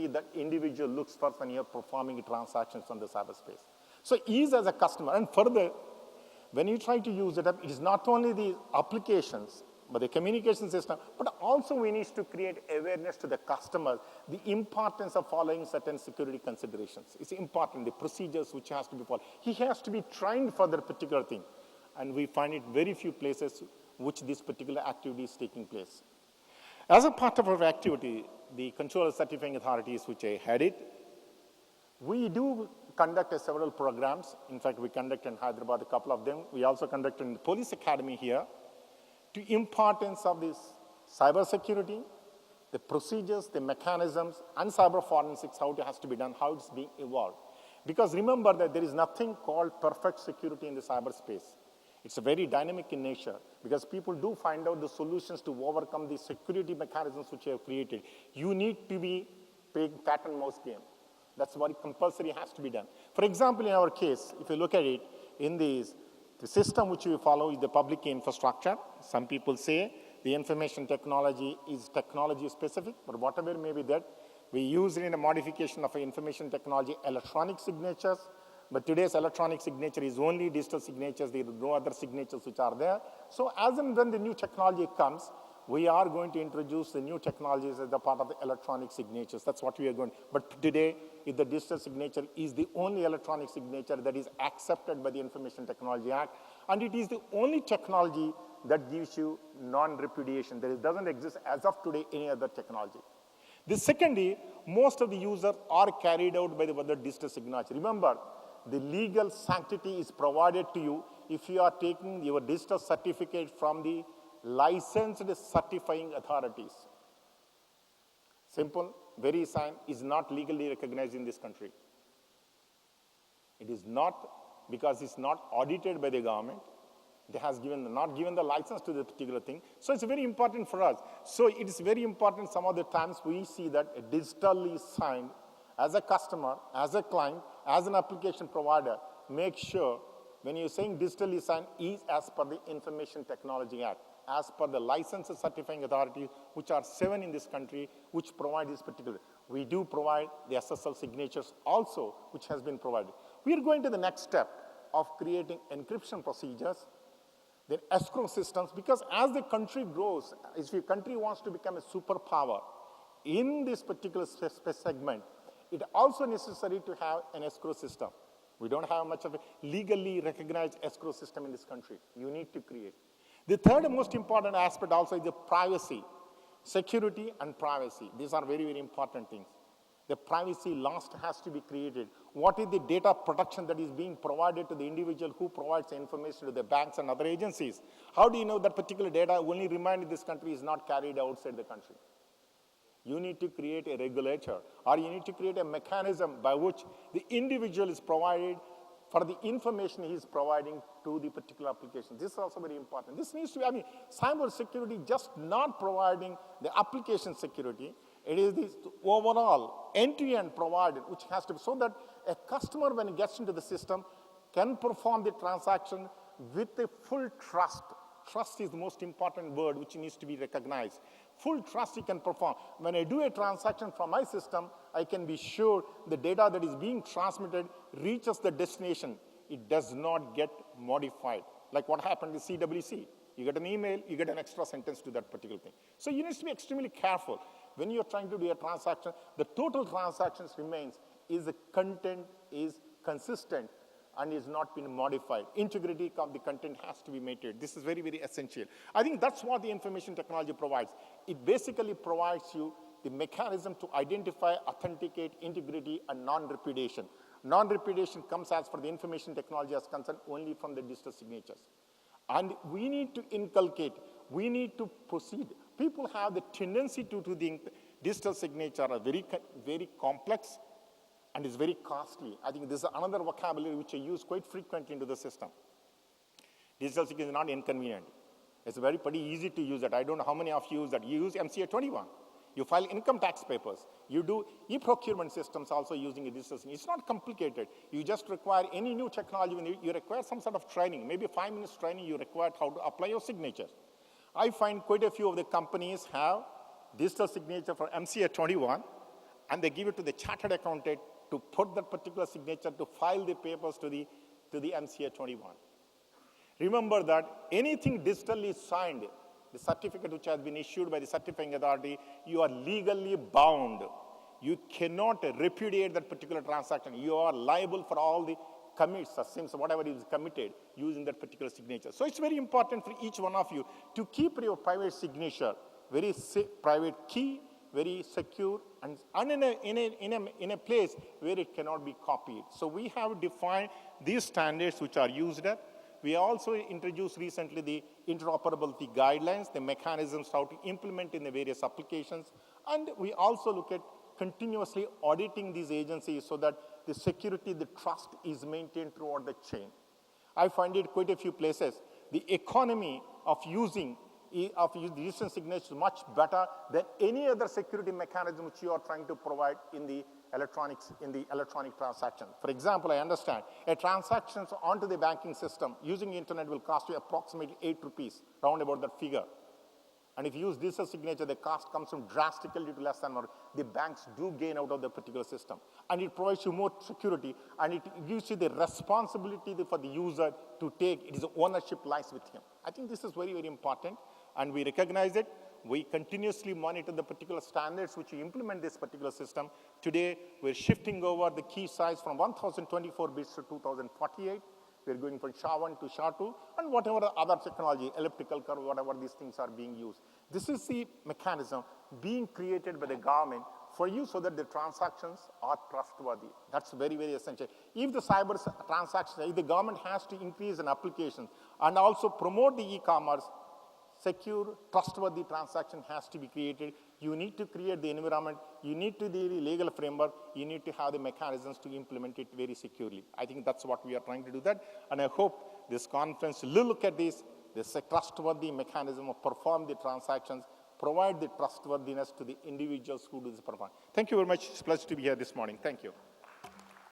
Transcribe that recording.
security that individual looks for when you're performing transactions on the cyberspace. So ease as a customer, and further, when you try to use it, it is not only the applications, but the communication system, but also we need to create awareness to the customer, the importance of following certain security considerations. It's important, the procedures which has to be followed. He has to be trained for that particular thing. And we find it very few places which this particular activity is taking place. As a part of our activity, the Controller Certifying Authorities, which I headed, we do conduct several programs. In fact, we conduct in Hyderabad a couple of them. We also conduct in the Police Academy here to importance of this cybersecurity, the procedures, the mechanisms, and cyber forensics, how it has to be done, how it's being evolved. Because remember that there is nothing called perfect security in the cyberspace. It's very dynamic in nature because people do find out the solutions to overcome the security mechanisms which you have created. You need to be playing cat and mouse game. That's what compulsory has to be done. For example, in our case, if you look at it, in the system which we follow is the public key infrastructure. Some people say the information technology is technology specific, but whatever may be that, we use it in a modification of information technology, electronic signatures. But today's electronic signature is only digital signatures. There are no other signatures which are there. So as and when the new technology comes, we are going to introduce the new technologies as a part of the electronic signatures. That's what we are going to. But today, if the digital signature is the only electronic signature that is accepted by the Information Technology Act, and it is the only technology that gives you non-repudiation. There doesn't exist as of today any other technology. The secondly, most of the users are carried out by the digital signature. Remember, the legal sanctity is provided to you if you are taking your digital certificate from the licensed certifying authorities. Simple, very sign is not legally recognized in this country. It is not because it's not audited by the government. It has not given the license to the particular thing. So it's very important for us. So it is very important some of the times we see that a digitally signed as a customer, as a client, as an application provider, make sure when you're saying digitally signed is as per the Information Technology Act, as per the licensed certifying authority, which are 7 in this country, which provide this particular. We do provide the SSL signatures also, which has been provided. We are going to the next step of creating encryption procedures, then escrow systems, because as the country grows, if your country wants to become a superpower in this particular segment, it also necessary to have an escrow system. We don't have much of a legally recognized escrow system in this country. You need to create. The third most important aspect also is the privacy, security and privacy. These are very, very important things. The privacy laws has to be created. What is the data protection that is being provided to the individual who provides the information to the banks and other agencies? How do you know that particular data only remained in this country is not carried outside the country? You need to create a regulator, or you need to create a mechanism by which the individual is provided for the information he is providing to the particular application. This is also very important. This needs to be, cyber security just not providing the application security. It is this overall end-to-end provided, which has to be so that a customer, when he gets into the system, can perform the transaction with a full trust. Trust is the most important word which needs to be recognized. Full trust he can perform. When I do a transaction from my system, I can be sure the data that is being transmitted reaches the destination. It does not get modified. Like what happened with CWC. You get an email, you get an extra sentence to that particular thing. So you need to be extremely careful. When you're trying to do a transaction, the total transactions remains is the content is consistent and is not been modified. Integrity of the content has to be maintained. This is very, very essential. I think that's what the information technology provides. It basically provides you the mechanism to identify, authenticate, integrity, and non-repudiation. Non-repudiation comes as for the information technology as concerned only from the digital signatures. And we need to inculcate, we need to proceed. People have the tendency to the digital signature are very, very complex and is very costly. I think this is another vocabulary which I use quite frequently into the system. Digital signature is not inconvenient. It's very pretty easy to use it. I don't know how many of you use that. You use MCA 21. You file income tax papers. You do e-procurement systems also using a digital signature. It's not complicated. You just require any new technology. When you require some sort of training, maybe 5 minutes training, you require how to apply your signature. I find quite a few of the companies have digital signature for MCA 21, and they give it to the chartered accountant to put that particular signature to file the papers to the MCA 21. Remember that anything digitally signed, the certificate which has been issued by the certifying authority, you are legally bound. You cannot repudiate that particular transaction. You are liable for all the commits or sins, whatever is committed using that particular signature. So it's very important for each one of you to keep your private signature very private key, very secure, and in a place where it cannot be copied. So we have defined these standards which are used there. We also introduced recently the interoperability guidelines, the mechanisms how to implement in the various applications. And we also look at continuously auditing these agencies so that the security, the trust is maintained throughout the chain. I find it quite a few places. The economy of using instant signature is much better than any other security mechanism which you are trying to provide in the electronic transaction. For example, I understand a transaction onto the banking system using the internet will cost you approximately 8 rupees, round about that figure. And if you use digital signature, the cost comes from drastically to less than 1. The banks do gain out of the particular system. And it provides you more security, and it gives you the responsibility for the user to take. It is ownership lies with him. I think this is very, very important, and we recognize it. We continuously monitor the particular standards which we implement this particular system. Today, we're shifting over the key size from 1024 bits to 2048. We're going from SHA-1 to SHA-2, and whatever other technology, elliptical curve, whatever these things are being used. This is the mechanism being created by the government for you so that the transactions are trustworthy. That's very, very essential. If the cyber transactions, if the government has to increase an application and also promote the e-commerce, secure, trustworthy transaction has to be created. You need to create the environment. You need to do the legal framework. You need to have the mechanisms to implement it very securely. I think that's what we are trying to do that. And I hope this conference will look at this trustworthy mechanism of perform the transactions, provide the trustworthiness to the individuals who do this performance. Thank you very much. It's a pleasure to be here this morning. Thank you.